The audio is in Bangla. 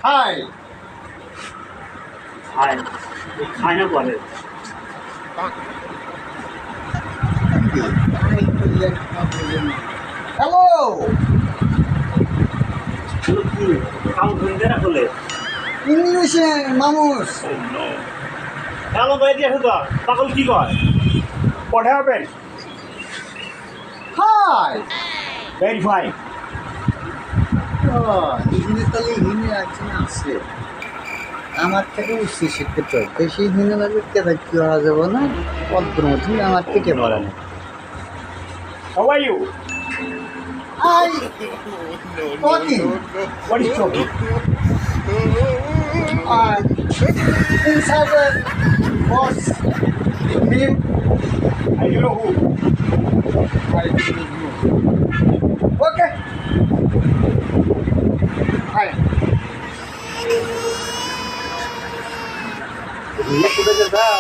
হাই হাই খায় না পরে হ্যালো কাম ধরতে না বলে ইংলিশে মানুষ হ্যালো ভাই দিয়ে তো পাগল কি কয় পড়ে হবেন হাই ভেরিফাই হিনে তাহলে হিনে একজন আছে আমার থেকে উচ্চ শিক্ষিত বেশি হিনে লাগবে কেটে কি হওয়া যাবো না অল্পের মধ্যে আমার পেটে ভরা নেই How are you? I talking What is talking? Inside the boss name I don't know who. I don't know. Okay. Hi. Hindi ko na daw.